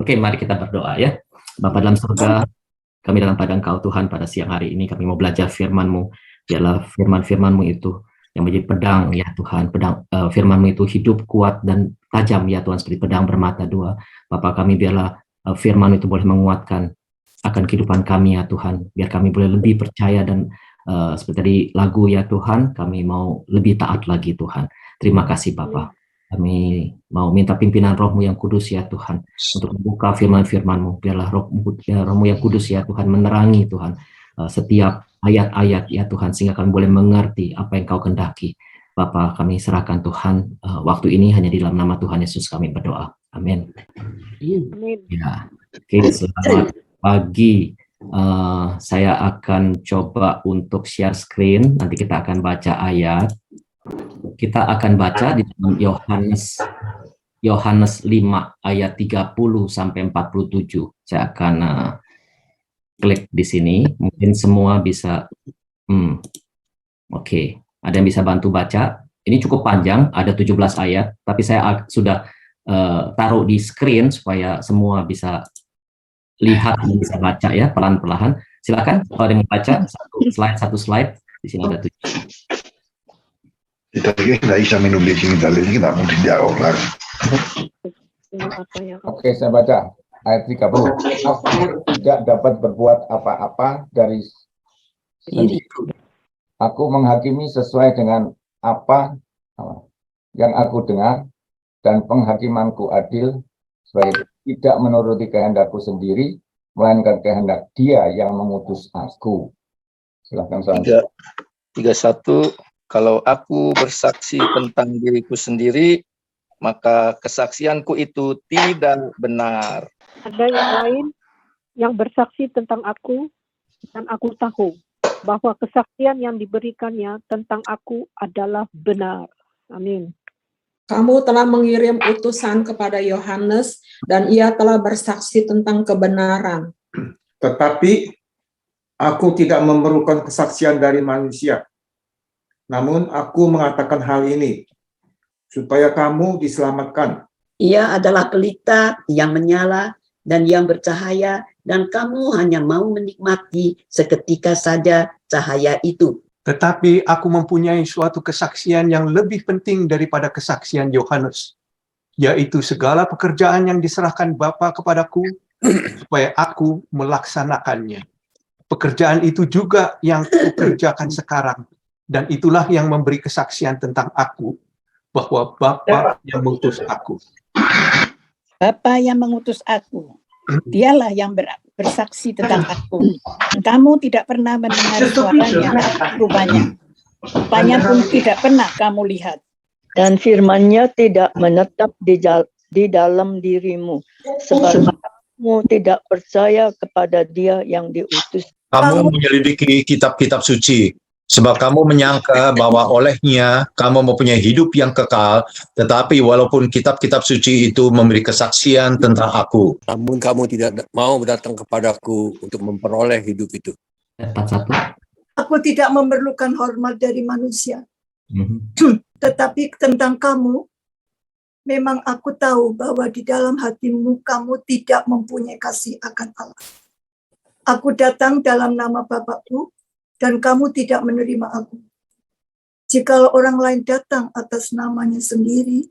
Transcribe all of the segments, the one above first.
Oke, mari kita berdoa ya. Bapa dalam surga, kami dalam pada Engkau Tuhan, pada siang hari ini kami mau belajar firman-Mu. Biarlah firman-firman-Mu itu yang menjadi pedang ya Tuhan. Firman-Mu itu hidup, kuat, dan tajam ya Tuhan, seperti pedang bermata dua. Bapa kami, biarlah firman itu boleh menguatkan akan kehidupan kami ya Tuhan. Biar kami boleh lebih percaya dan seperti tadi lagu ya Tuhan, kami mau lebih taat lagi Tuhan. Terima kasih Bapa. Kami mau minta pimpinan Roh-Mu yang kudus ya Tuhan, untuk membuka firman-firman-Mu. Biarlah Roh-Mu yang kudus ya Tuhan menerangi Tuhan setiap ayat-ayat ya Tuhan, sehingga kami boleh mengerti apa yang Kau kehendaki. Bapa, kami serahkan Tuhan waktu ini hanya di dalam nama Tuhan Yesus kami berdoa. Amin. Ya. Oke, selamat pagi. Saya akan coba untuk share screen. Nanti kita akan baca ayat. Kita akan baca di dalam Yohanes 5 ayat 30 sampai 47. Saya akan klik di sini. Mungkin semua bisa Oke. Ada yang bisa bantu baca? Ini cukup panjang, ada 17 ayat, tapi saya sudah taruh di screen supaya semua bisa lihat dan bisa baca ya, pelan-pelan. Silakan kalau ada yang baca satu slide. Di sini ada 7. Kita tidak bisa menulis ini tadi, kita mungkin dia orang. Oke, saya baca ayat 30. Aku tidak dapat berbuat apa-apa dari sendiri. Aku menghakimi sesuai dengan apa yang aku dengar, dan penghakimanku adil, supaya tidak menuruti kehendakku sendiri, melainkan kehendak Dia yang mengutus aku. Silakan Sandra. 31. Kalau aku bersaksi tentang diriku sendiri, maka kesaksianku itu tidak benar. Ada yang lain yang bersaksi tentang aku, dan aku tahu bahwa kesaksian yang diberikannya tentang aku adalah benar. Amin. Kamu telah mengirim utusan kepada Yohanes, dan ia telah bersaksi tentang kebenaran. Tetapi aku tidak memerlukan kesaksian dari manusia. Namun aku mengatakan hal ini, supaya kamu diselamatkan. Ia adalah pelita yang menyala dan yang bercahaya, dan kamu hanya mau menikmati seketika saja cahaya itu. Tetapi aku mempunyai suatu kesaksian yang lebih penting daripada kesaksian Yohanes, yaitu segala pekerjaan yang diserahkan Bapa kepadaku, supaya aku melaksanakannya. Pekerjaan itu juga yang kukerjakan sekarang, dan itulah yang memberi kesaksian tentang aku, bahwa Bapa yang mengutus aku. Bapa yang mengutus aku, Dialah yang bersaksi tentang aku. Kamu tidak pernah mendengar suaranya, rupanya pun tidak pernah kamu lihat. Dan firman-Nya tidak menetap di dalam dirimu, sebab kamu tidak percaya kepada Dia yang diutus. Kamu menyelidiki kitab-kitab suci, sebab kamu menyangka bahwa olehnya kamu mempunyai hidup yang kekal, tetapi walaupun kitab-kitab suci itu memberi kesaksian tentang aku, namun kamu tidak mau datang kepadaku untuk memperoleh hidup itu. Aku tidak memerlukan hormat dari manusia. Tetapi tentang kamu, memang aku tahu bahwa di dalam hatimu kamu tidak mempunyai kasih akan Allah. Aku datang dalam nama Bapakku, dan kamu tidak menerima aku. Jikalau orang lain datang atas namanya sendiri,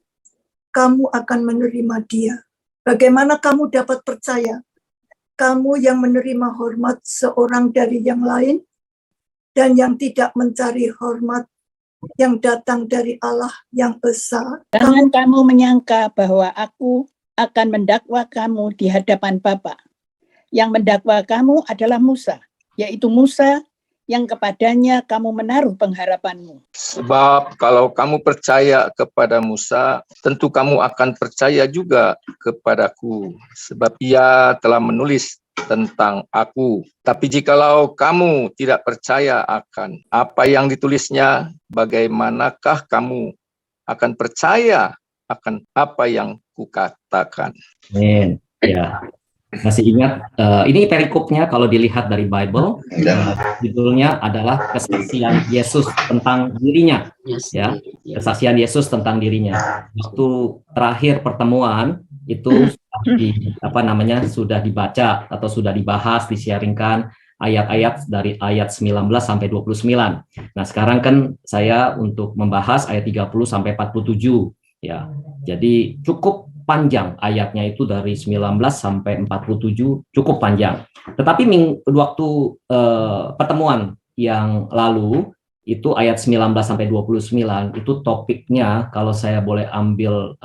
kamu akan menerima dia. Bagaimana kamu dapat percaya? Kamu yang menerima hormat seorang dari yang lain, dan yang tidak mencari hormat yang datang dari Allah yang esa. Jangan kamu menyangka bahwa aku akan mendakwa kamu di hadapan Bapa. Yang mendakwa kamu adalah Musa, yaitu Musa yang kepadanya kamu menaruh pengharapanmu. Sebab kalau kamu percaya kepada Musa, tentu kamu akan percaya juga kepadaku, sebab ia telah menulis tentang aku. Tapi jikalau kamu tidak percaya akan apa yang ditulisnya, bagaimanakah kamu akan percaya akan apa yang kukatakan? Amin. Ya. Masih ingat, ini perikopnya kalau dilihat dari Bible, judulnya adalah kesaksian Yesus tentang dirinya, ya, kesaksian Yesus tentang dirinya. Waktu terakhir pertemuan itu sudah dibaca atau sudah dibahas, di-sharingkan ayat-ayat dari ayat 19 sampai 29. Nah, sekarang kan saya untuk membahas ayat 30 sampai 47 ya. Jadi cukup panjang ayatnya itu dari 19 sampai 47, cukup panjang. Tetapi waktu pertemuan yang lalu itu ayat 19 sampai 29 itu topiknya, kalau saya boleh ambil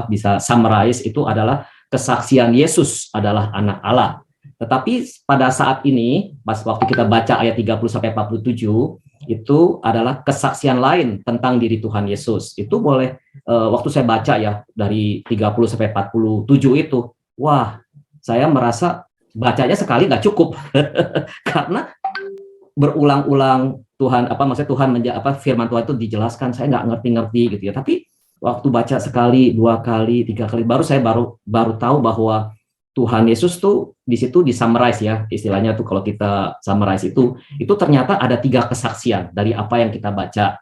bisa summarize, itu adalah kesaksian Yesus adalah anak Allah. Tetapi pada saat ini pas waktu kita baca ayat 30 sampai 47 itu adalah kesaksian lain tentang diri Tuhan Yesus. Itu boleh waktu saya baca ya dari 30 sampai 47 itu, wah, saya merasa bacanya sekali nggak cukup karena berulang-ulang Tuhan firman Tuhan itu dijelaskan, saya nggak ngerti-ngerti gitu ya. Tapi waktu baca sekali, 2 kali, 3 kali, saya baru tahu bahwa Tuhan Yesus tuh di situ di-summarize ya, istilahnya tuh kalau kita summarize itu ternyata ada 3 kesaksian dari apa yang kita baca.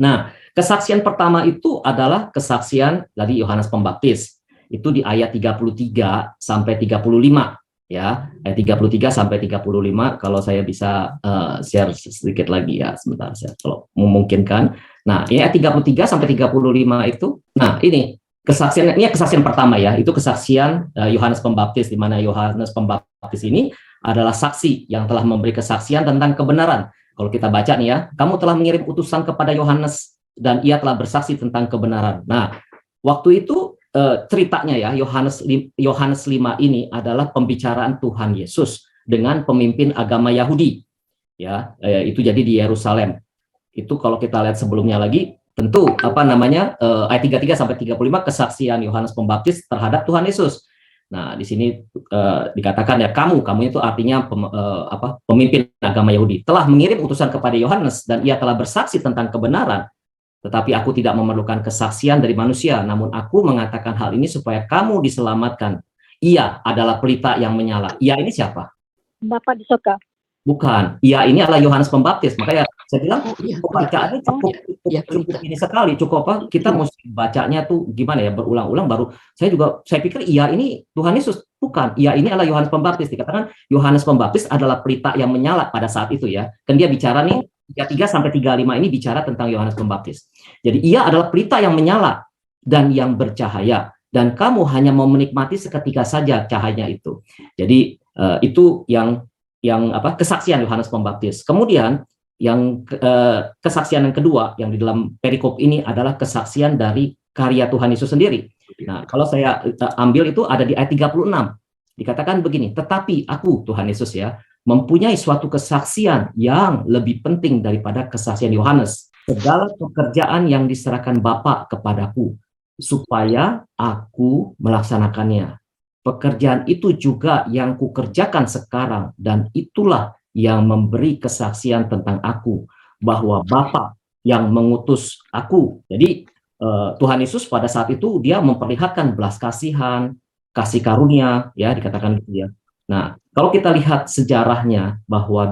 Nah, kesaksian pertama itu adalah kesaksian dari Yohanes Pembaptis. Itu di ayat 33 sampai 35 ya. Ayat 33 sampai 35 kalau saya bisa share sedikit lagi ya, sebentar saya kalau memungkinkan. Nah, ini ayat 33 sampai 35 itu. Nah, ini kesaksian pertama ya, itu kesaksian Yohanes Pembaptis, di mana Yohanes Pembaptis ini adalah saksi yang telah memberi kesaksian tentang kebenaran. Kalau kita baca nih ya, kamu telah mengirim utusan kepada Yohanes dan ia telah bersaksi tentang kebenaran. Nah, waktu itu ceritanya ya, Yohanes 5 ini adalah pembicaraan Tuhan Yesus dengan pemimpin agama Yahudi. Ya, itu jadi di Yerusalem. Itu kalau kita lihat sebelumnya lagi, tentu ayat 33 sampai 35 kesaksian Yohanes Pembaptis terhadap Tuhan Yesus. Nah, di sini dikatakan ya, kamu itu artinya pemimpin agama Yahudi telah mengirim utusan kepada Yohanes dan ia telah bersaksi tentang kebenaran. Tetapi aku tidak memerlukan kesaksian dari manusia, namun aku mengatakan hal ini supaya kamu diselamatkan. Ia adalah pelita yang menyala. Ia ini siapa? Bapak di surga. Bukan, ia ini adalah Yohanes Pembaptis. Makanya saya bilang bacaannya cukup ini sekali, cukup apa? Kita mesti bacanya tuh gimana ya, berulang-ulang baru. Saya pikir ia ini Tuhan Yesus, bukan. Ia ini adalah Yohanes Pembaptis. Dikatakan Yohanes Pembaptis adalah pelita yang menyala pada saat itu ya. Kan dia bicara nih 33 sampai 35 ini bicara tentang Yohanes Pembaptis. Jadi ia adalah pelita yang menyala dan yang bercahaya, dan kamu hanya mau menikmati seketika saja cahayanya itu. Jadi itu yang kesaksian Yohanes Pembaptis. Kemudian yang kesaksian yang kedua yang di dalam perikop ini adalah kesaksian dari karya Tuhan Yesus sendiri. Nah, kalau saya ambil itu ada di ayat 36. Dikatakan begini, tetapi aku, Tuhan Yesus ya, mempunyai suatu kesaksian yang lebih penting daripada kesaksian Yohanes. Segala pekerjaan yang diserahkan Bapa kepadaku, supaya aku melaksanakannya. Pekerjaan itu juga yang kukerjakan sekarang, dan itulah yang memberi kesaksian tentang aku, bahwa Bapa yang mengutus aku. Jadi Tuhan Yesus pada saat itu dia memperlihatkan belas kasihan, kasih karunia, ya dikatakan gitu ya. Nah, kalau kita lihat sejarahnya bahwa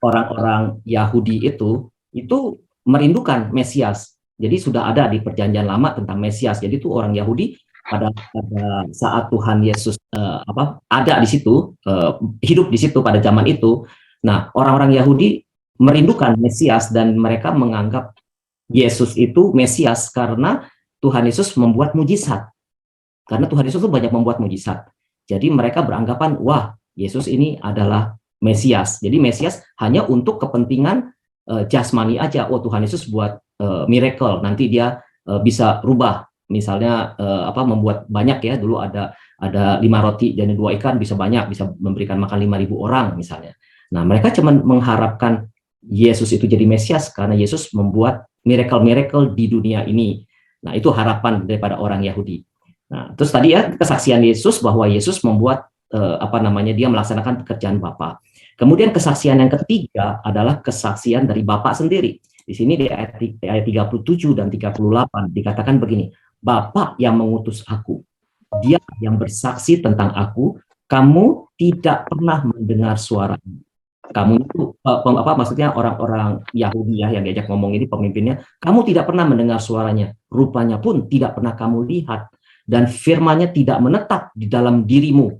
orang-orang Yahudi itu merindukan Mesias. Jadi sudah ada di Perjanjian Lama tentang Mesias. Jadi itu orang Yahudi pada saat Tuhan Yesus ada di situ, hidup di situ pada zaman itu. Nah, orang-orang Yahudi merindukan Mesias dan mereka menganggap Yesus itu Mesias karena Tuhan Yesus membuat mujizat. Karena Tuhan Yesus itu banyak membuat mujizat. Jadi mereka beranggapan, wah, Yesus ini adalah Mesias. Jadi Mesias hanya untuk kepentingan jasmani aja. Oh, Tuhan Yesus buat miracle, nanti dia bisa rubah. Misalnya membuat banyak ya, dulu ada 5 roti dan 2 ikan bisa banyak, bisa memberikan makan 5.000 orang misalnya. Nah, mereka cuma mengharapkan Yesus itu jadi Mesias karena Yesus membuat miracle-miracle di dunia ini. Nah, itu harapan daripada orang Yahudi. Nah, terus tadi ya kesaksian Yesus bahwa Yesus membuat dia melaksanakan pekerjaan Bapa. Kemudian kesaksian yang ketiga adalah kesaksian dari Bapa sendiri. Di sini di ayat 37 dan 38 dikatakan begini, Bapa yang mengutus aku, dia yang bersaksi tentang aku, kamu tidak pernah mendengar suaranya. Kamu itu maksudnya orang-orang Yahudi ya yang diajak ngomong ini pemimpinnya, kamu tidak pernah mendengar suaranya, rupanya pun tidak pernah kamu lihat. dan firman-Nya tidak menetap di dalam dirimu.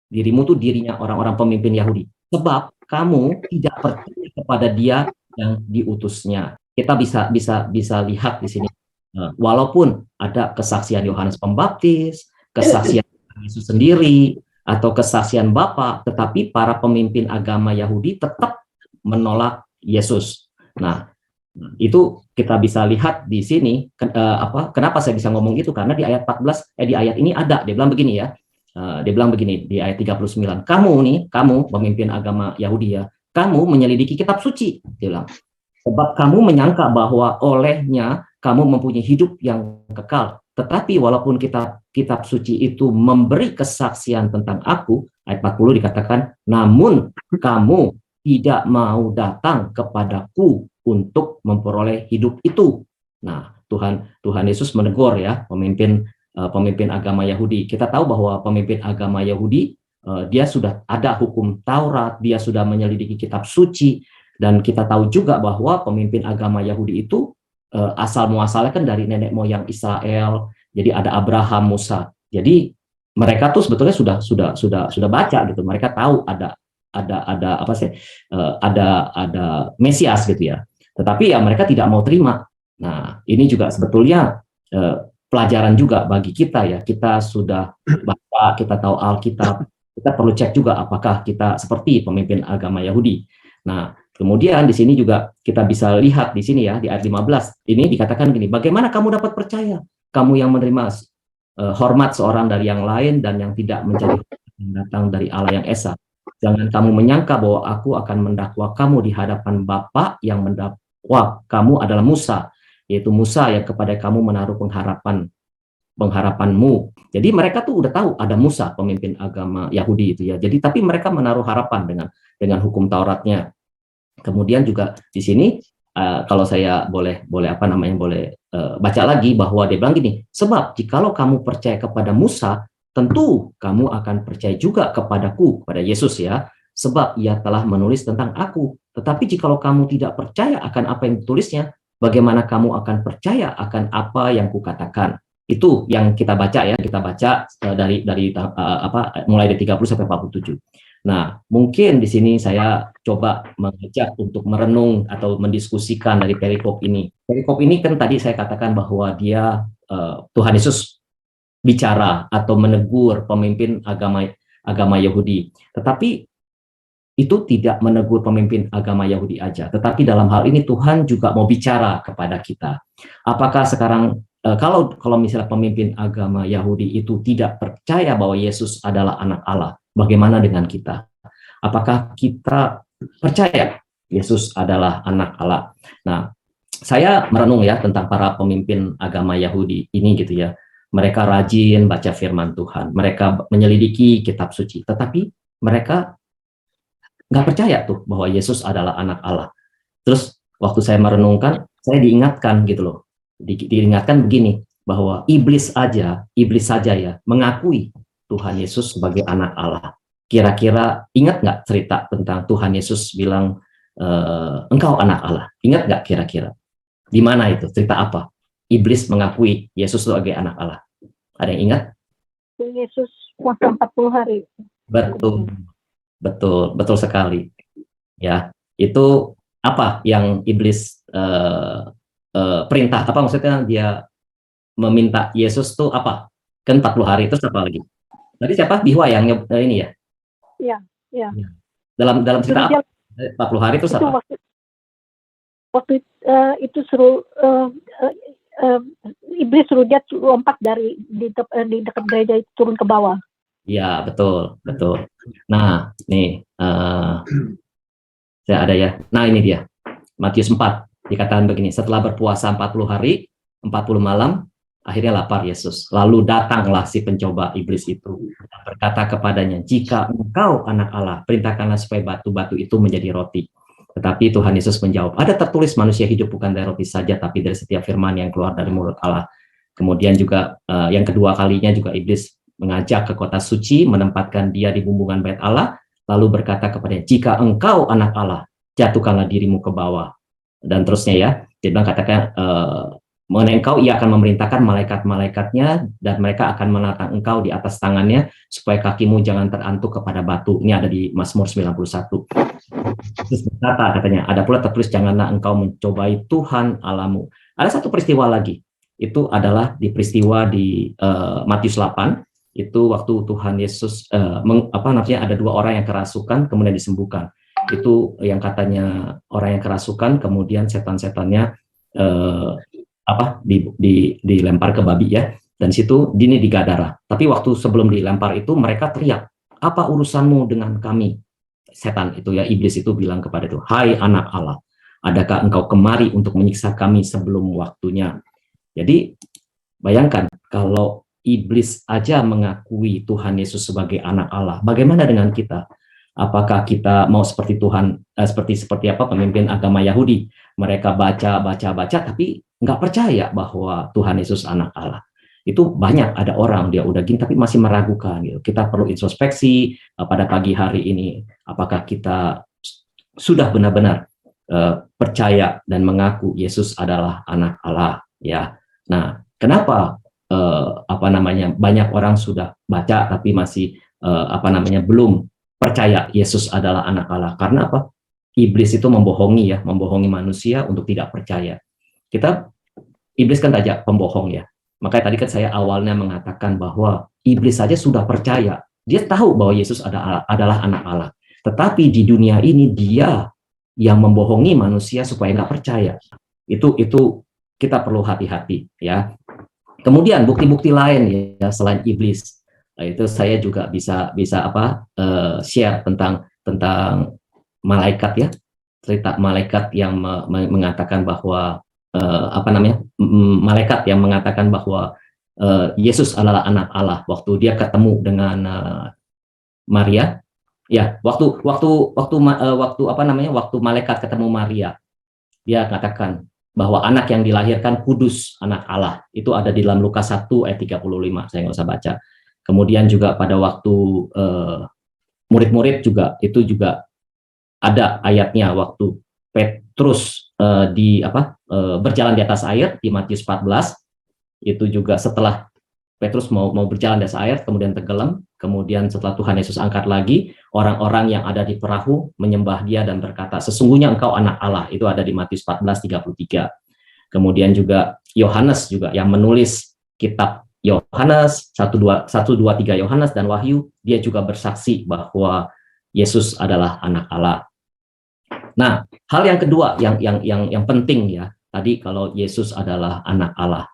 Dirimu tuh dirinya orang-orang pemimpin Yahudi. Sebab kamu tidak percaya kepada Dia yang diutusnya. Kita bisa lihat di sini. Walaupun ada kesaksian Yohanes Pembaptis, kesaksian Yesus sendiri, atau kesaksian Bapa, tetapi para pemimpin agama Yahudi tetap menolak Yesus. Nah, itu kita bisa lihat di sini. Kenapa saya bisa ngomong gitu? Karena di ayat 14, di ayat ini ada, dia bilang begini ya. Dia bilang begini di ayat 39. Kamu pemimpin agama Yahudi ya, kamu menyelidiki kitab suci, dia bilang. Sebab kamu menyangka bahwa olehnya kamu mempunyai hidup yang kekal. Tetapi walaupun kitab suci itu memberi kesaksian tentang aku, ayat 40 dikatakan, namun kamu tidak mau datang kepadaku untuk memperoleh hidup itu. Nah, Tuhan Yesus menegur ya pemimpin agama Yahudi. Kita tahu bahwa pemimpin agama Yahudi dia sudah ada hukum Taurat, dia sudah menyelidiki kitab suci, dan kita tahu juga bahwa pemimpin agama Yahudi itu asal muasalnya kan dari nenek moyang Israel. Jadi ada Abraham, Musa. Jadi mereka tuh sebetulnya sudah baca gitu. Mereka tahu ada Mesias gitu ya. Tetapi ya mereka tidak mau terima. Nah, ini juga sebetulnya pelajaran juga bagi kita ya. Kita sudah baca, kita tahu Alkitab. Kita perlu cek juga apakah kita seperti pemimpin agama Yahudi. Nah, kemudian di sini juga kita bisa lihat di sini ya di ayat 15. Ini dikatakan gini, bagaimana kamu dapat percaya? Kamu yang menerima hormat seorang dari yang lain dan yang tidak mencari yang datang dari Allah yang esa. Jangan kamu menyangka bahwa aku akan mendakwa kamu di hadapan Bapa yang mendakwa kamu adalah Musa, yaitu Musa yang kepada kamu menaruh pengharapanmu. Jadi mereka tuh udah tahu ada Musa pemimpin agama Yahudi itu ya. Jadi tapi mereka menaruh harapan dengan hukum Tauratnya. Kemudian juga di sini kalau saya boleh baca lagi bahwa dia bilang gini, sebab jikalau kamu percaya kepada Musa, tentu kamu akan percaya juga kepadaku, kepada Yesus ya, sebab ia telah menulis tentang aku. Tetapi jikalau kamu tidak percaya akan apa yang ditulisnya, bagaimana kamu akan percaya akan apa yang kukatakan? Itu yang kita baca ya, kita baca dari mulai dari 30 sampai 47. Nah, mungkin di sini saya coba mengajak untuk merenung atau mendiskusikan dari perikop ini. Perikop ini kan tadi saya katakan bahwa dia Tuhan Yesus bicara atau menegur pemimpin agama Yahudi. Tetapi itu tidak menegur pemimpin agama Yahudi aja. Tetapi dalam hal ini Tuhan juga mau bicara kepada kita. Apakah sekarang kalau misalnya pemimpin agama Yahudi itu tidak percaya bahwa Yesus adalah anak Allah, bagaimana dengan kita? Apakah kita percaya Yesus adalah anak Allah? Nah, saya merenung ya tentang para pemimpin agama Yahudi ini gitu ya. Mereka rajin baca firman Tuhan, mereka menyelidiki kitab suci, tetapi mereka nggak percaya tuh bahwa Yesus adalah anak Allah. Terus waktu saya merenungkan, saya diingatkan gitu loh. Diingatkan begini, bahwa iblis saja ya mengakui Tuhan Yesus sebagai anak Allah. Kira-kira ingat nggak cerita tentang Tuhan Yesus bilang engkau anak Allah? Ingat nggak kira-kira? Di mana itu? Cerita apa? Iblis mengakui Yesus sebagai anak Allah. Ada yang ingat? Yesus puasa 40 hari. Betul sekali. Ya, itu apa yang iblis perintah, apa maksudnya dia meminta Yesus tuh apa? Kan 40 hari, terus apa lagi? Tadi siapa? Bihwa yang ini ya? Iya. Dalam cerita apa? 40 hari terus apa? Waktu itu suruh iblis suruh dia lompat dari di dekat gereja itu turun ke bawah. Iya, betul. Nah, nih saya ada ya. Nah, ini dia. Matius 4 dikatakan begini, setelah berpuasa 40 hari, 40 malam, akhirnya lapar Yesus. Lalu datanglah si pencoba iblis itu, berkata kepadanya, jika engkau anak Allah, perintahkanlah supaya batu-batu itu menjadi roti. Tetapi Tuhan Yesus menjawab, ada tertulis manusia hidup bukan dari roti saja, tapi dari setiap firman yang keluar dari mulut Allah. Kemudian juga yang kedua kalinya juga iblis mengajak ke kota suci, menempatkan dia di bumbungan bait Allah, lalu berkata kepadanya, jika engkau anak Allah, jatuhkanlah dirimu ke bawah. Dan terusnya ya, dia bilang katakan mengenai engkau, ia akan memerintahkan malaikat-malaikatnya dan mereka akan menatang engkau di atas tangannya supaya kakimu jangan terantuk kepada batu. Ini ada di Mazmur 91. Terus berkata, katanya, ada pula tertulis, janganlah engkau mencobai Tuhan Allahmu. Ada satu peristiwa lagi, itu adalah di peristiwa di Matius 8, itu waktu Tuhan Yesus ada 2 orang yang kerasukan kemudian disembuhkan. Itu yang katanya orang yang kerasukan kemudian setan-setannya dilempar ke babi ya, dan situ dini di Gadara. Tapi waktu sebelum dilempar itu mereka teriak, apa urusanmu dengan kami? Setan itu ya, iblis itu bilang kepada itu, hai anak Allah, adakah engkau kemari untuk menyiksa kami sebelum waktunya? Jadi bayangkan kalau iblis aja mengakui Tuhan Yesus sebagai anak Allah, bagaimana dengan kita? Apakah kita mau seperti Tuhan, seperti apa pemimpin agama Yahudi? Mereka baca, tapi nggak percaya bahwa Tuhan Yesus anak Allah. Itu banyak, ada orang dia udah gini tapi masih meragukan gitu. Kita perlu introspeksi pada pagi hari ini, apakah kita sudah benar-benar percaya dan mengaku Yesus adalah anak Allah ya. Nah, kenapa banyak orang sudah baca tapi masih belum percaya Yesus adalah anak Allah? Karena apa? Iblis itu membohongi manusia untuk tidak percaya. Iblis kan saja pembohong ya. Makanya tadi kan saya awalnya mengatakan bahwa iblis saja sudah percaya. Dia tahu bahwa Yesus adalah anak Allah. Tetapi di dunia ini dia yang membohongi manusia supaya nggak percaya. Itu kita perlu hati-hati ya. Kemudian bukti-bukti lain ya selain iblis. Itu saya juga bisa share tentang malaikat ya, cerita malaikat yang mengatakan bahwa malaikat yang mengatakan bahwa Yesus adalah anak Allah waktu dia ketemu dengan Maria ya, waktu malaikat ketemu Maria, dia katakan bahwa anak yang dilahirkan kudus, anak Allah. Itu ada di dalam Lukas 1 ayat 35, saya nggak usah baca. Kemudian juga pada waktu murid-murid juga itu juga ada ayatnya waktu Petrus berjalan di atas air di Matius 14. Itu juga setelah Petrus mau berjalan di atas air kemudian tenggelam, kemudian setelah Tuhan Yesus angkat lagi, orang-orang yang ada di perahu menyembah dia dan berkata, sesungguhnya engkau anak Allah. Itu ada di Matius 14:33. Kemudian juga Yohanes juga yang menulis kitab Yohanes 1, 2, 3 Yohanes dan Wahyu, dia juga bersaksi bahwa Yesus adalah anak Allah. Nah, hal yang kedua yang penting ya, tadi kalau Yesus adalah anak Allah.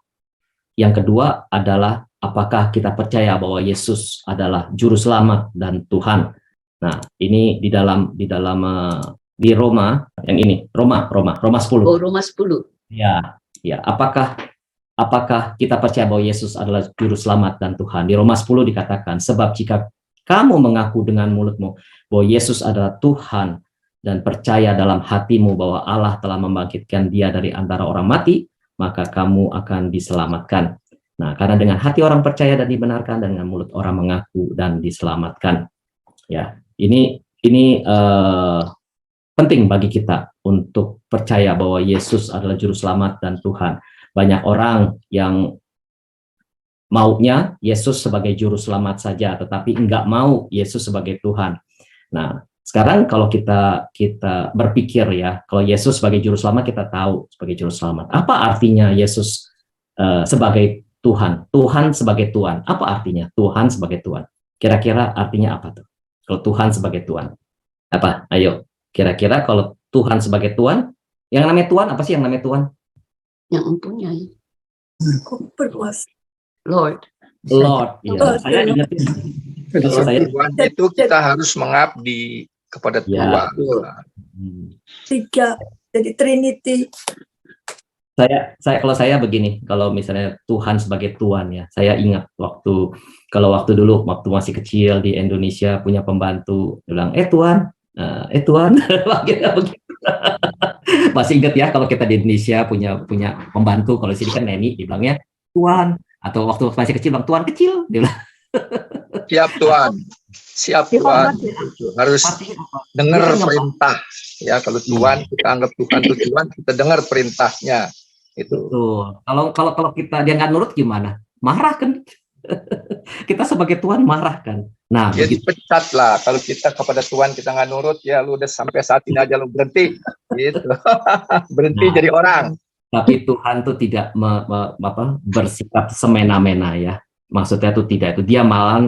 Yang kedua adalah apakah kita percaya bahwa Yesus adalah juru selamat dan Tuhan. Nah, ini di Roma yang ini, Roma 10. Oh, Roma 10. Ya, apakah kita percaya bahwa Yesus adalah juru selamat dan Tuhan? Di Roma 10 dikatakan, sebab jika kamu mengaku dengan mulutmu bahwa Yesus adalah Tuhan dan percaya dalam hatimu bahwa Allah telah membangkitkan dia dari antara orang mati, maka kamu akan diselamatkan. Nah, karena dengan hati orang percaya dan dibenarkan, dan dengan mulut orang mengaku dan diselamatkan. Ya, ini penting bagi kita untuk percaya bahwa Yesus adalah juru selamat dan Tuhan. Banyak orang yang maunya Yesus sebagai juru selamat saja, tetapi enggak mau Yesus sebagai Tuhan. Nah, sekarang kalau kita berpikir ya, kalau Yesus sebagai juru selamat kita tahu sebagai juru selamat. Apa artinya Yesus sebagai Tuhan? Tuhan sebagai Tuhan. Apa artinya Tuhan sebagai Tuhan? Kira-kira artinya apa tuh? Kalau Tuhan sebagai Tuhan. Apa? Ayo, kira-kira kalau Tuhan sebagai Tuhan, yang namanya Tuhan apa sih yang namanya Tuhan? Yang mempunyai. Berkuasa. Lord. Ya. Saya ingetin. Tuhan itu kita harus mengabdi kepada Tuhan. Tiga, jadi Trinity. Kalau saya begini, kalau misalnya Tuhan sebagai Tuhan ya, saya ingat waktu dulu waktu masih kecil di Indonesia punya pembantu bilang, Tuhan, begitu. Masih ingat ya kalau kita di Indonesia punya pembantu, kalau di sini kan Neni dibilangnya Tuhan, atau waktu masih kecil bilang Tuhan kecil, dia bilang. Siap Tuhan, harus dengar perintah ya. Kalau Tuhan kita anggap Tuhan itu Tuhan, kita dengar perintahnya. Itu. Betul. Kalau kita dia nggak nurut gimana? Marah kan? Kita sebagai Tuhan marah kan? Nah, Ya begitu. dipecat lah. Kalau kita kepada Tuhan kita nggak nurut, ya lu udah sampai saat ini aja lu berhenti. Gitu. Berhenti Nah, jadi orang. tapi Tuhan tuh tidak bersikap semena-mena ya. Maksudnya tuh tidak itu. Dia malah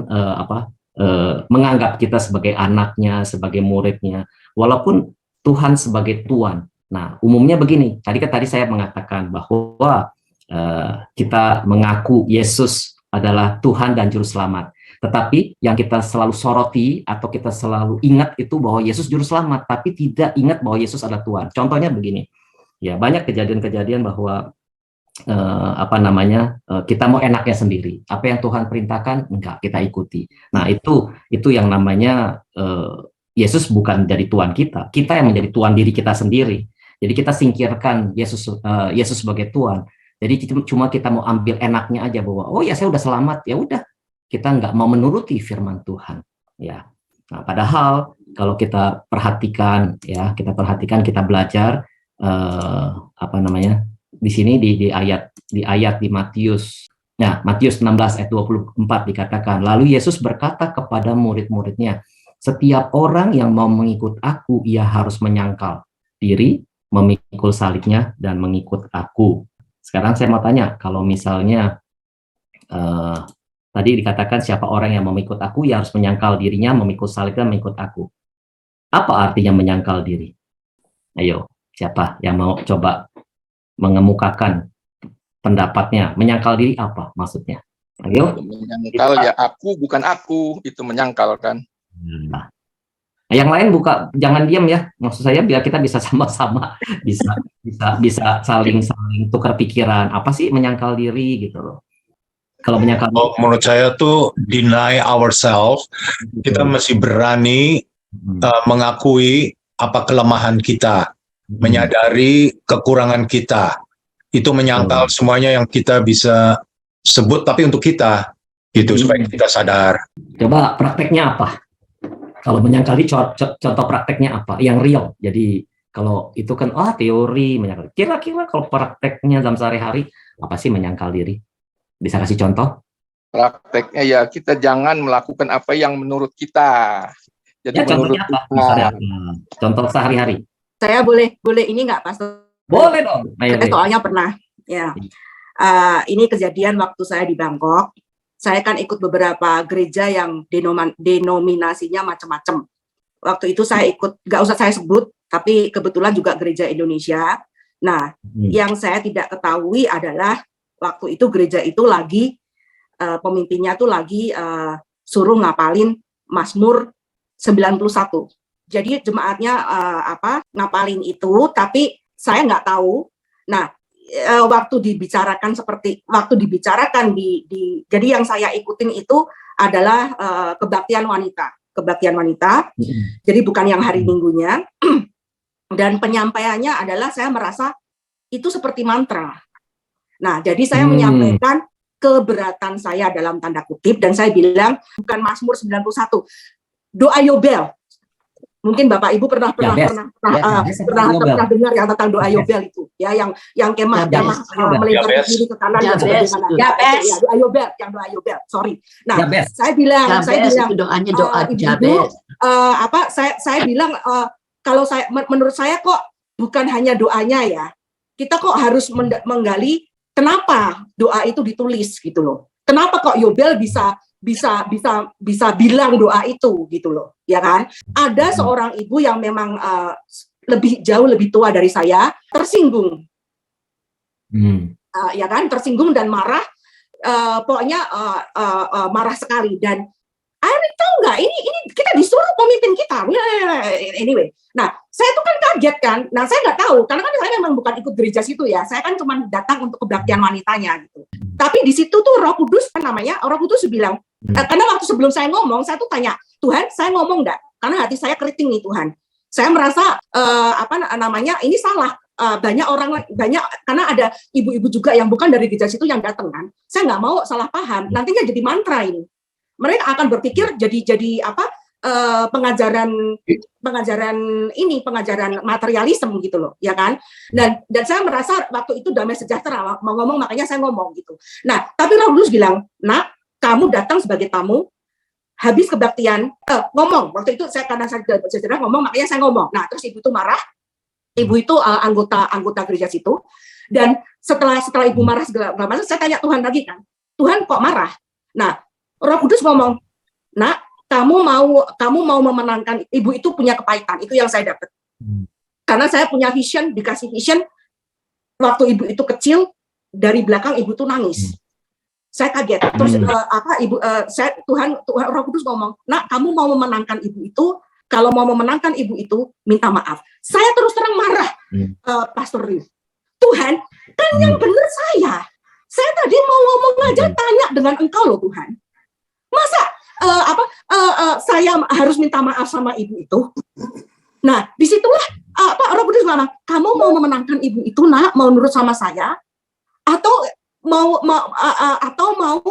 menganggap kita sebagai anaknya, sebagai muridnya. Walaupun Tuhan sebagai Tuhan. Nah, umumnya begini. Tadi saya mengatakan bahwa kita mengaku Yesus adalah Tuhan dan Juru Selamat. Tetapi yang kita selalu soroti atau kita selalu ingat itu bahwa Yesus Juru Selamat, tapi tidak ingat bahwa Yesus adalah Tuhan. Contohnya begini, ya banyak kejadian-kejadian bahwa kita mau enaknya sendiri. Apa yang Tuhan perintahkan, enggak kita ikuti. Nah itu yang namanya Yesus bukan jadi Tuhan kita yang menjadi Tuhan diri kita sendiri. Jadi kita singkirkan Yesus sebagai Tuhan. Jadi cuma kita mau ambil enaknya aja bahwa oh ya saya udah selamat, ya udah. Kita nggak mau menuruti firman Tuhan, ya. Nah, padahal kalau kita perhatikan, kita belajar di sini di ayat di Matius. Nah, Matius 16 ayat 24 dikatakan, lalu Yesus berkata kepada murid-muridnya, setiap orang yang mau mengikut aku, ia harus menyangkal diri, memikul salibnya dan mengikut aku. Sekarang saya mau tanya, kalau misalnya tadi dikatakan siapa orang yang mengikut aku, ya harus menyangkal dirinya, memikul salibnya, mengikut aku. Apa artinya menyangkal diri? Ayo, siapa yang mau coba mengemukakan pendapatnya? Menyangkal diri apa maksudnya? Ayo. Menyangkal ya aku bukan aku, itu menyangkal kan. Nah, yang lain jangan diam ya. Maksud saya biar kita bisa sama-sama bisa saling tukar pikiran. Apa sih menyangkal diri gitu loh. Kalau menyangkal menurut saya tuh deny ourselves, kita mesti berani mengakui apa kelemahan kita, menyadari kekurangan kita. Itu menyangkal semuanya yang kita bisa sebut tapi untuk kita gitu supaya kita sadar. Coba prakteknya apa? Kalau menyangkal diri contoh prakteknya apa? Yang real. Jadi kalau itu kan teori menyangkal. Kira-kira kalau prakteknya dalam sehari-hari apa sih menyangkal diri? Bisa kasih contoh? Prakteknya ya kita jangan melakukan apa yang menurut kita. Jadi ya, menurut apa? Misalnya, contoh sehari-hari. Saya boleh ini nggak, Pastor? Boleh dong. Saya soalnya pernah. Ya, ini kejadian waktu saya di Bangkok. Saya kan ikut beberapa gereja yang denominasinya macam-macam. Waktu itu saya ikut, nggak usah saya sebut, tapi kebetulan juga gereja Indonesia. Nah, yang saya tidak ketahui adalah waktu itu gereja itu lagi pemimpinnya tuh lagi suruh ngapalin Mazmur 91. Jadi jemaatnya ngapalin itu, tapi saya nggak tahu. Nah, waktu dibicarakan jadi yang saya ikutin itu adalah kebaktian wanita. Jadi bukan yang hari Minggunya. Dan penyampaiannya adalah saya merasa itu seperti mantra. Nah, jadi saya menyampaikan keberatan saya dalam tanda kutip dan saya bilang bukan Mazmur 91, doa Yobel. Mungkin Bapak Ibu pernah dengar yang tentang doa Yobel itu, ya yang kemah melempar diri ke kanan dan sebagainya. Doa Yobel. Sorry. Nah, saya bilang doanya doa Jabez. Saya bilang kalau menurut saya kok bukan hanya doanya ya. Kita kok harus menggali kenapa doa itu ditulis gitu loh. Kenapa kok Yobel bisa bilang doa itu gitu loh, ya kan? Ada seorang ibu yang memang jauh lebih tua dari saya, tersinggung. Ya kan, tersinggung dan marah. Pokoknya marah sekali dan tahu nggak ini kita disuruh pemimpin kita. Anyway, nah saya tuh kan kaget kan. Nah saya nggak tahu karena kan saya memang bukan ikut gereja situ ya. Saya kan cuma datang untuk kebaktian wanitanya gitu. Tapi di situ tuh Roh Kudus bilang. Karena waktu sebelum saya ngomong, saya tuh tanya Tuhan, saya ngomong nggak? Karena hati saya keriting nih Tuhan. Saya merasa ini salah. Banyak karena ada ibu-ibu juga yang bukan dari gereja situ yang datang kan. Saya nggak mau salah paham. Nantinya jadi mantra ini. Mereka akan berpikir jadi pengajaran materialisme gitu loh, ya kan? Dan saya merasa waktu itu damai sejahtera mau ngomong, makanya saya ngomong gitu. Nah, tapi Roh Kudus bilang, "Nak, kamu datang sebagai tamu, habis kebaktian, ngomong." Waktu itu karena saya sejahtera ngomong, makanya saya ngomong. Nah, terus ibu itu marah. Ibu itu anggota gereja situ. Dan setelah ibu marah segala macam, saya tanya Tuhan lagi kan, "Tuhan kok marah?" Nah, Roh Kudus ngomong, "Nak, kamu mau memenangkan." Ibu itu punya kepahitan, itu yang saya dapat. Karena saya punya vision, dikasih vision waktu ibu itu kecil, dari belakang ibu tuh nangis. Saya kaget. Terus Tuhan Roh Kudus ngomong, "Nak, kamu mau memenangkan ibu itu, kalau mau memenangkan ibu itu minta maaf." Saya terus terang marah, Pastor Riz. Tuhan, kan yang benar saya. Saya tadi mau ngomong aja, tanya dengan Engkau loh Tuhan. Masa saya harus minta maaf sama ibu itu? Nah, disitulah Roh Kudus ngomong, "Kamu mau memenangkan ibu itu, Nak, mau nurut sama saya, atau mau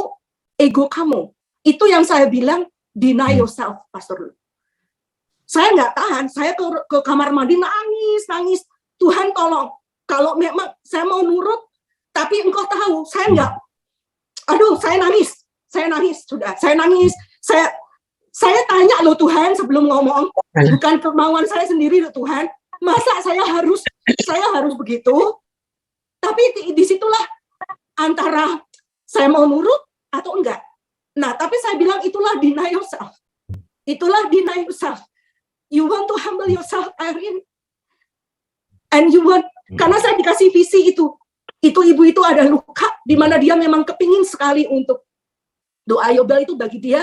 ego kamu?" Itu yang saya bilang, deny yourself, Pastor. Saya nggak tahan, saya ke kamar mandi nangis. "Tuhan tolong, kalau memang saya mau nurut, tapi Engkau tahu, saya nggak." Aduh, saya nangis. Saya tanya loh Tuhan sebelum ngomong, bukan kemauan saya sendiri loh Tuhan. Masa saya harus begitu? Tapi disitulah antara saya mau nurut atau enggak. Nah, tapi saya bilang itulah deny yourself. You want to humble yourself, Irene. And you want, karena saya dikasih visi itu ibu itu ada luka, di mana dia memang kepingin sekali untuk doa Yobel itu bagi dia,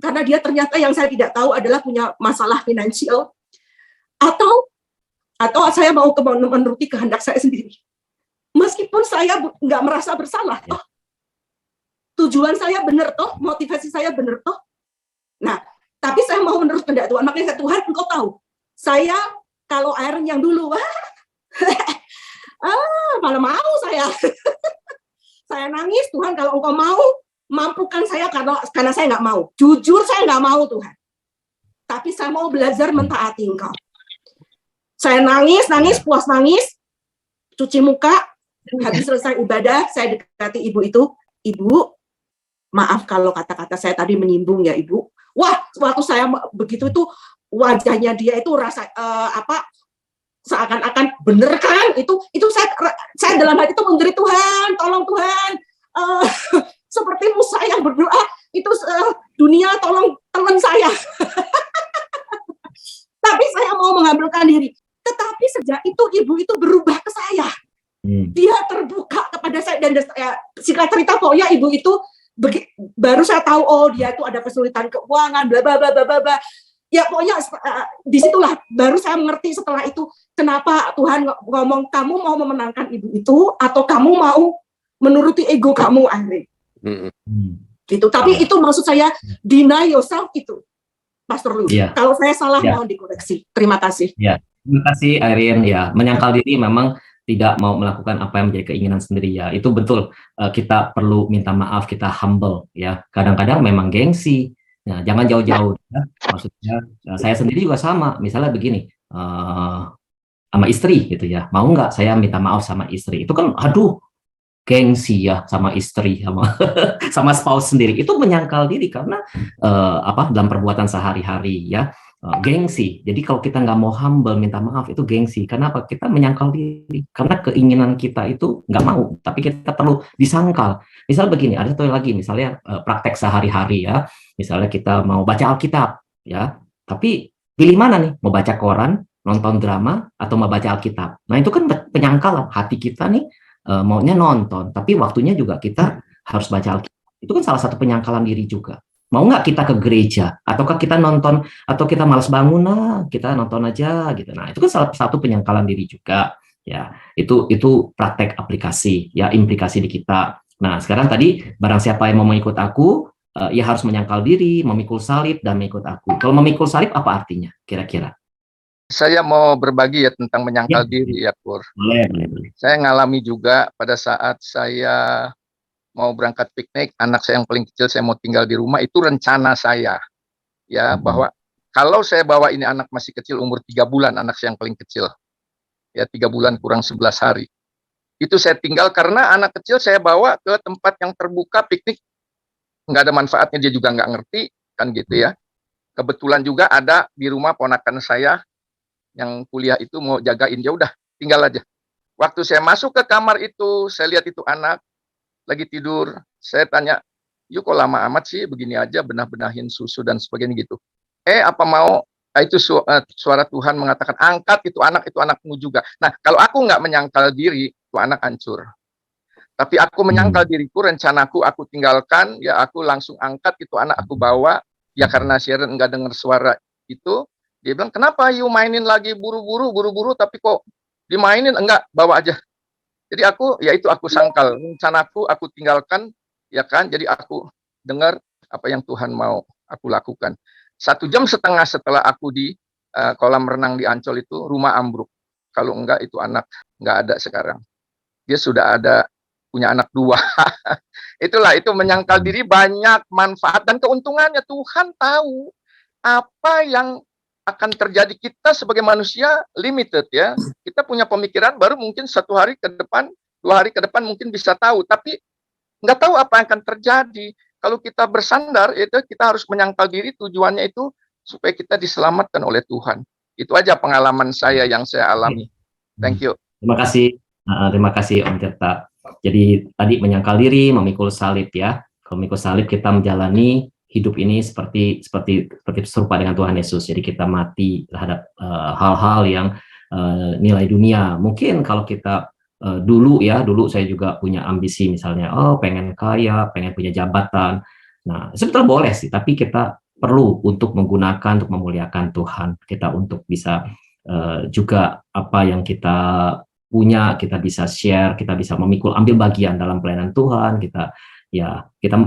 karena dia ternyata yang saya tidak tahu adalah punya masalah finansial, atau saya mau menuruti kehendak saya sendiri. Meskipun saya nggak merasa bersalah, toh. Tujuan saya benar toh, motivasi saya benar toh. Nah, tapi saya mau menurut kehendak Tuhan. Makanya Tuhan, Engkau tahu, saya kalau Iron yang dulu, malah mau saya. Saya nangis, Tuhan kalau Engkau mau, mampukan saya karena saya nggak mau. Jujur saya nggak mau Tuhan. Tapi saya mau belajar mentaati Engkau. Saya nangis, puas nangis, cuci muka, habis selesai ibadah, saya dekati ibu itu, "Ibu, maaf kalau kata-kata saya tadi menyinggung ya Ibu." Wah, waktu saya begitu itu wajahnya dia itu rasa seakan-akan bener kan? Itu saya dalam hati itu menjerit, "Tuhan, tolong Tuhan." Seperti Musa yang berdoa, itu dunia tolong teman saya. Tapi saya mau mengambilkan diri. Tetapi sejak itu ibu itu berubah ke saya. Dia terbuka kepada saya dan singkat cerita pokoknya ibu itu baru saya tahu, oh dia itu ada kesulitan keuangan, bla bla bla bla bla. Ya pokoknya disitulah baru saya mengerti setelah itu kenapa Tuhan ngomong, "Kamu mau memenangkan ibu itu atau kamu mau menuruti ego kamu, Andre?" Gitu. Tapi itu maksud saya deny yourself itu, Pastor Lu. Kalau saya salah mohon dikoreksi. Terima kasih. Terima kasih Irene. Ya, menyangkal diri memang tidak mau melakukan apa yang menjadi keinginan sendiri ya. Itu betul. Kita perlu minta maaf, kita humble ya. Kadang-kadang memang gengsi. Nah, jangan jauh-jauh ya. Maksudnya saya sendiri juga sama. Misalnya begini, sama istri gitu ya. Mau nggak saya minta maaf sama istri? Itu kan aduh, gengsi ya sama istri, sama spouse sendiri. Itu menyangkal diri karena dalam perbuatan sehari-hari ya. Gengsi. Jadi kalau kita nggak mau humble minta maaf itu gengsi. Kenapa? Kita menyangkal diri karena keinginan kita itu nggak mau, tapi kita perlu disangkal. Misal begini, ada satu lagi, misalnya praktek sehari-hari ya. Misalnya kita mau baca Alkitab ya, tapi pilih mana nih? Mau baca koran, nonton drama, atau mau baca Alkitab? Nah itu kan penyangkalan hati kita nih maunya nonton, tapi waktunya juga kita harus baca Alkitab. Itu kan salah satu penyangkalan diri juga. Mau nggak kita ke gereja, ataukah kita nonton, atau kita malas bangun, kita nonton aja gitu. Nah itu kan salah satu penyangkalan diri juga ya. Itu praktek aplikasi ya, implikasi di kita. Nah sekarang tadi barang siapa yang mau mengikut aku ya harus menyangkal diri, memikul salib dan mengikut aku. Kalau memikul salib apa artinya kira-kira? Saya mau berbagi ya tentang menyangkal diri ya, Pur. Boleh. Saya ngalami juga pada saat saya mau berangkat piknik, anak saya yang paling kecil saya mau tinggal di rumah, itu rencana saya ya bahwa Kalau saya bawa ini anak masih kecil, umur 3 bulan, anak saya yang paling kecil. Ya, 3 bulan kurang 11 hari. Itu saya tinggal karena anak kecil saya bawa ke tempat yang terbuka, piknik. Nggak ada manfaatnya, dia juga nggak ngerti, kan gitu ya. Kebetulan juga ada di rumah ponakan saya yang kuliah itu mau jagain, ya udah tinggal aja. Waktu saya masuk ke kamar itu, saya lihat itu anak lagi tidur. Saya tanya, yuk kok lama amat sih begini aja, benah-benahin susu dan sebagainya gitu. Apa mau? Itu suara Tuhan mengatakan, angkat itu anakmu juga. Nah, kalau aku nggak menyangkal diri, itu anak hancur. Tapi aku menyangkal diriku, rencanaku aku tinggalkan, ya aku langsung angkat itu anak, aku bawa. Ya karena Sharon nggak dengar suara itu, dia bilang, kenapa you mainin lagi buru-buru, tapi kok dimainin? Enggak, bawa aja. Jadi aku sangkal, rencanaku aku tinggalkan, ya kan, jadi aku dengar apa yang Tuhan mau aku lakukan. 1,5 jam setelah aku di kolam renang di Ancol itu, rumah ambruk. Kalau enggak, itu anak enggak ada sekarang. Dia sudah punya anak 2. Itulah, itu menyangkal diri banyak manfaat dan keuntungannya. Tuhan tahu apa yang akan terjadi. Kita sebagai manusia limited ya. Kita punya pemikiran baru mungkin 1 hari ke depan, 2 hari ke depan mungkin bisa tahu. Tapi nggak tahu apa yang akan terjadi. Kalau kita bersandar, itu kita harus menyangkal diri, tujuannya itu supaya kita diselamatkan oleh Tuhan. Itu aja pengalaman saya yang saya alami. Thank you. Terima kasih Om Tirta. Jadi tadi menyangkal diri, memikul salib ya. Kalau memikul salib kita menjalani hidup ini seperti serupa dengan Tuhan Yesus. Jadi kita mati terhadap hal-hal yang nilai dunia. Mungkin kalau kita dulu saya juga punya ambisi misalnya, pengen kaya, pengen punya jabatan. Nah, sebetulnya boleh sih, tapi kita perlu untuk menggunakan, untuk memuliakan Tuhan. Kita untuk bisa juga apa yang kita punya, kita bisa share, kita bisa ambil bagian dalam pelayanan Tuhan, kita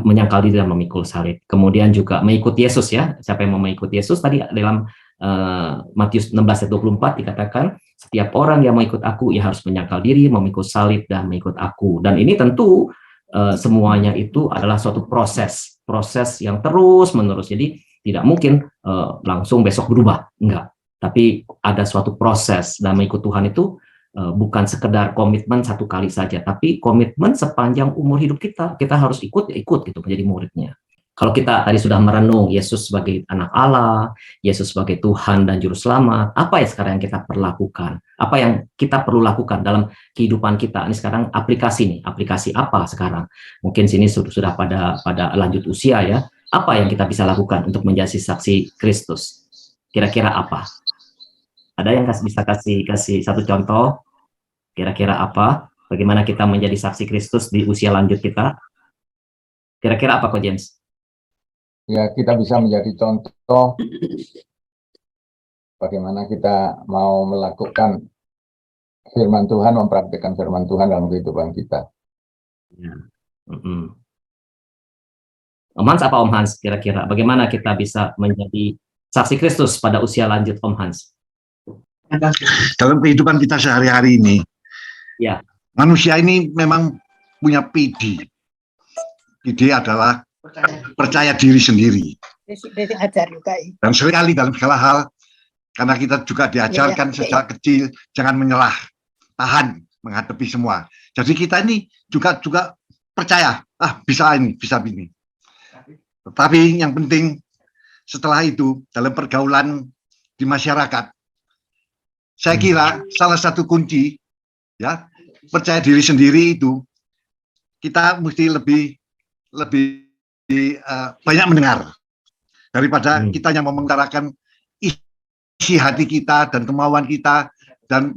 menyangkal diri dan memikul salib. Kemudian juga mengikuti Yesus ya. Siapa yang mau mengikuti Yesus? Tadi dalam Matius 16:24 dikatakan, setiap orang yang mengikut aku, ia harus menyangkal diri, memikul salib, dan mengikut aku. Dan ini tentu semuanya itu adalah suatu proses yang terus menerus. Jadi tidak mungkin langsung besok berubah, enggak. Tapi ada suatu proses, dan mengikut Tuhan itu bukan sekedar komitmen 1 kali saja, tapi komitmen sepanjang umur hidup kita. Kita harus ikut gitu, menjadi muridnya. Kalau kita tadi sudah merenung Yesus sebagai anak Allah, Yesus sebagai Tuhan dan Juru Selamat, apa ya sekarang yang kita perlu lakukan? Apa yang kita perlu lakukan dalam kehidupan kita? Ini sekarang aplikasi apa sekarang? Mungkin sini sudah pada lanjut usia ya. Apa yang kita bisa lakukan untuk menjadi saksi Kristus? Kira-kira apa? Ada yang bisa kasih satu contoh? Kira-kira apa? Bagaimana kita menjadi saksi Kristus di usia lanjut kita? Kira-kira apa kok James? Ya, kita bisa menjadi contoh bagaimana kita mau melakukan firman Tuhan, mempraktikkan firman Tuhan dalam kehidupan kita. Ya. Om Hans, apa Om Hans kira-kira? Bagaimana kita bisa menjadi saksi Kristus pada usia lanjut Om Hans? Dalam kehidupan kita sehari-hari ini, ya, manusia ini memang punya PD. PD adalah percaya diri sendiri. Dan seringkali dalam segala hal, karena kita juga diajarkan sejak kecil, jangan menyerah, tahan menghadapi semua. Jadi kita ini juga percaya, bisa ini. Tetapi yang penting setelah itu dalam pergaulan di masyarakat, saya kira salah satu kunci ya percaya diri sendiri itu kita mesti lebih banyak mendengar daripada kita yang mengutarakan isi hati kita dan kemauan kita dan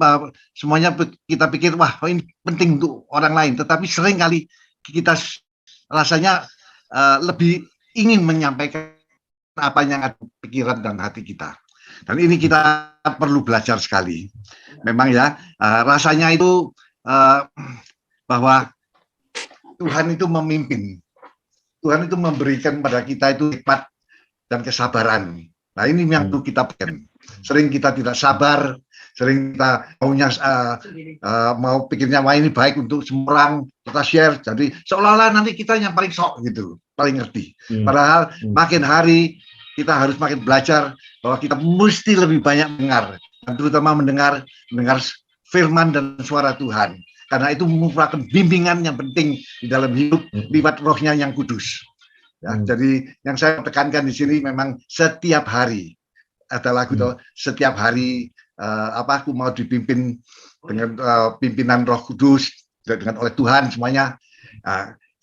semuanya kita pikir wah ini penting untuk orang lain, tetapi seringkali kita rasanya lebih ingin menyampaikan apa yang ada pikiran dan hati kita. Dan ini kita perlu belajar sekali. Memang ya, rasanya itu bahwa Tuhan itu memimpin. Tuhan itu memberikan pada kita itu hikmat dan kesabaran. Nah ini yang perlu kita pegang. Sering kita tidak sabar, sering kita mau pikirnya wah ini baik untuk semua orang, kita share. Jadi seolah-olah nanti kita yang paling sok gitu, paling ngerti. Padahal makin hari kita harus makin belajar bahwa kita mesti lebih banyak mendengar, dan terutama mendengar firman dan suara Tuhan. Karena itu merupakan bimbingan yang penting di dalam hidup lewat Roh-Nya yang kudus. Ya, jadi yang saya tekankan di sini memang setiap hari ada lagu tuh, setiap hari aku mau dipimpin dengan pimpinan Roh Kudus dengan oleh Tuhan semuanya.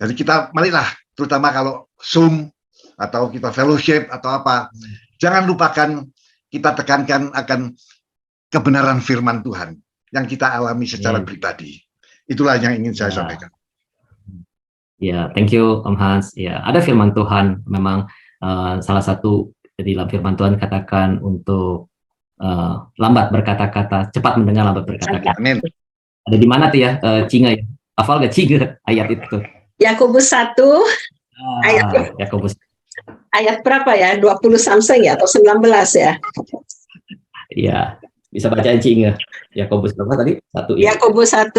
Jadi kita marilah, terutama kalau Zoom atau kita fellowship atau apa, jangan lupakan kita tekankan akan kebenaran firman Tuhan yang kita alami secara pribadi. Itulah yang ingin saya sampaikan. Ya, thank you Om Hans. Ya, ada firman Tuhan memang salah satu di dalam firman Tuhan katakan untuk lambat berkata-kata, cepat mendengar, lambat berkata-kata. Amin. Ada di mana tuh ya, Cinga ya? Hafal gak Cinga ayat itu? Yakobus 1 ayat Yakobus. ayat berapa ya? 20 something ya atau 19 ya? Iya, bisa bacain Cinga. Yakobus berapa tadi? 1 ya. Yakobus 1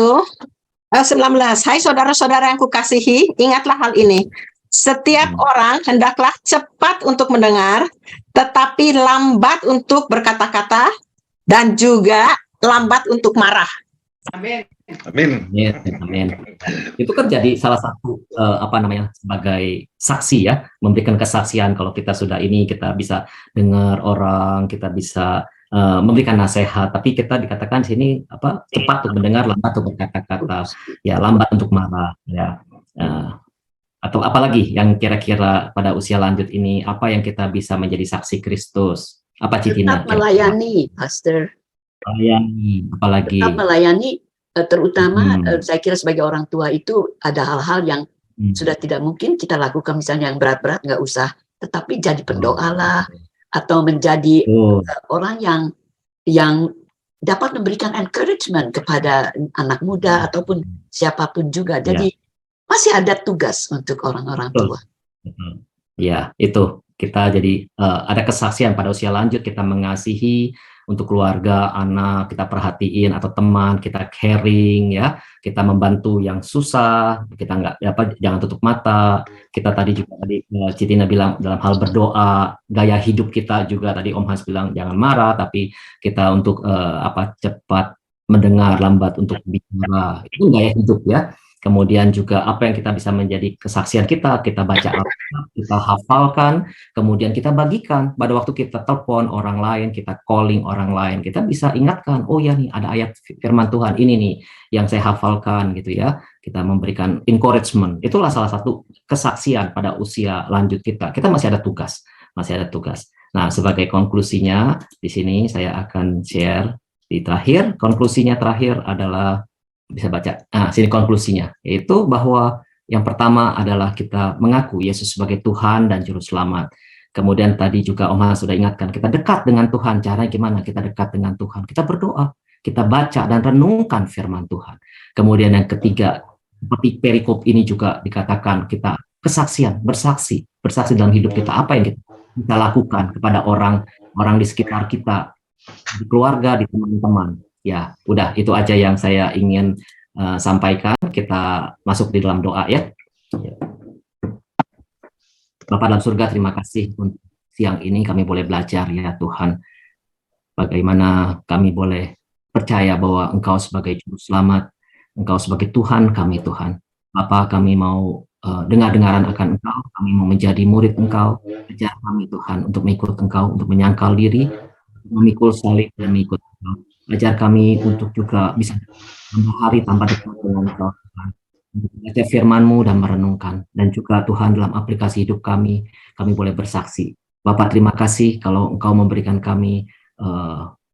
19. Hai saudara-saudara yang kukasihi, ingatlah hal ini. Setiap orang hendaklah cepat untuk mendengar, tetapi lambat untuk berkata-kata, dan juga lambat untuk marah. Amin. Amin. Ya, amin. Itu kan jadi salah satu sebagai saksi ya, memberikan kesaksian kalau kita sudah ini, kita bisa dengar orang, kita bisa memberikan nasihat, tapi kita dikatakan sini cepat untuk mendengar, lambat untuk berkata-kata, ya lambat untuk marah, ya. Atau apalagi yang kira-kira pada usia lanjut ini, apa yang kita bisa menjadi saksi Kristus? Apa Citina? Tetap melayani, Pastor. Melayani, apalagi? Tetap melayani, terutama saya kira sebagai orang tua itu ada hal-hal yang sudah tidak mungkin kita lakukan, misalnya yang berat-berat nggak usah, tetapi jadi pendoa lah, atau menjadi orang yang dapat memberikan encouragement kepada anak muda ataupun siapapun juga. Jadi masih ada tugas untuk orang-orang tua. Ya, itu kita jadi ada kesaksian pada usia lanjut, kita mengasihi untuk keluarga, anak, kita perhatiin atau teman, kita caring ya, kita membantu yang susah, kita jangan tutup mata. Kita tadi juga Citina bilang dalam hal berdoa, gaya hidup kita juga tadi Om Hans bilang jangan marah, tapi kita untuk cepat mendengar, lambat untuk bicara. Itu gaya hidup ya. Kemudian juga apa yang kita bisa menjadi kesaksian kita baca Alkitab, kita hafalkan, kemudian kita bagikan. Pada waktu kita telepon orang lain, kita calling orang lain, kita bisa ingatkan, oh ya nih ada ayat firman Tuhan ini nih yang saya hafalkan gitu ya. Kita memberikan encouragement. Itulah salah satu kesaksian pada usia lanjut kita. Kita masih ada tugas, Nah, sebagai konklusinya di sini saya akan share di terakhir. Konklusinya terakhir adalah bisa baca. Sini konklusinya, yaitu bahwa yang pertama adalah kita mengaku Yesus sebagai Tuhan dan Juru Selamat. Kemudian tadi juga Om Hans sudah ingatkan, kita dekat dengan Tuhan. Caranya gimana kita dekat dengan Tuhan? Kita berdoa, kita baca dan renungkan firman Tuhan. Kemudian yang ketiga, seperti perikop ini juga dikatakan kita kesaksian, bersaksi dalam hidup kita, apa yang kita lakukan kepada orang di sekitar kita, di keluarga, di teman-teman. Ya, udah itu aja yang saya ingin sampaikan. Kita masuk di dalam doa ya. Bapa dalam surga, terima kasih untuk siang ini kami boleh belajar ya Tuhan. Bagaimana kami boleh percaya bahwa Engkau sebagai Juru Selamat, Engkau sebagai Tuhan kami Tuhan. Bapa, kami mau dengar-dengaran akan Engkau, kami mau menjadi murid Engkau. Ajar kami Tuhan untuk mengikut Engkau, untuk menyangkal diri, memikul salib dan mengikut Engkau. Ajar kami untuk juga bisa tambah hari tanpa dekat dengan Engkau, Tuhan. Untuk belajar firman-Mu dan merenungkan. Dan juga Tuhan dalam aplikasi hidup kami boleh bersaksi. Bapak terima kasih kalau Engkau memberikan kami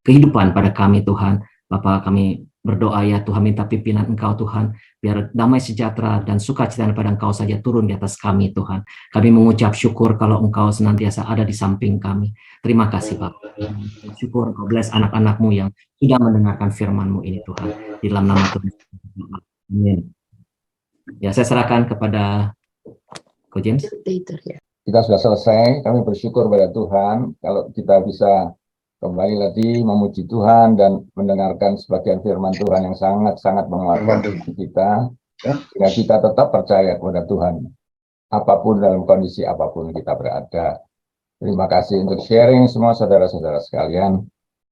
kehidupan pada kami Tuhan. Bapak kami berdoa ya Tuhan, minta pimpinan Engkau Tuhan, biar damai sejahtera dan sukacita pada Engkau saja turun di atas kami Tuhan. Kami mengucap syukur kalau Engkau senantiasa ada di samping kami. Terima kasih Bapak. Syukur Engkau bless anak-anak-Mu yang sudah mendengarkan firman-Mu ini Tuhan. Di dalam nama Tuhan. Amin. Ya, saya serahkan kepada Ko James. Kita sudah selesai, kami bersyukur pada Tuhan kalau kita bisa kembali lagi memuji Tuhan dan mendengarkan sebagian firman Tuhan yang sangat-sangat menguatkan hati kita, sehingga kita tetap percaya kepada Tuhan, apapun dalam kondisi apapun kita berada. Terima kasih untuk sharing semua saudara-saudara sekalian.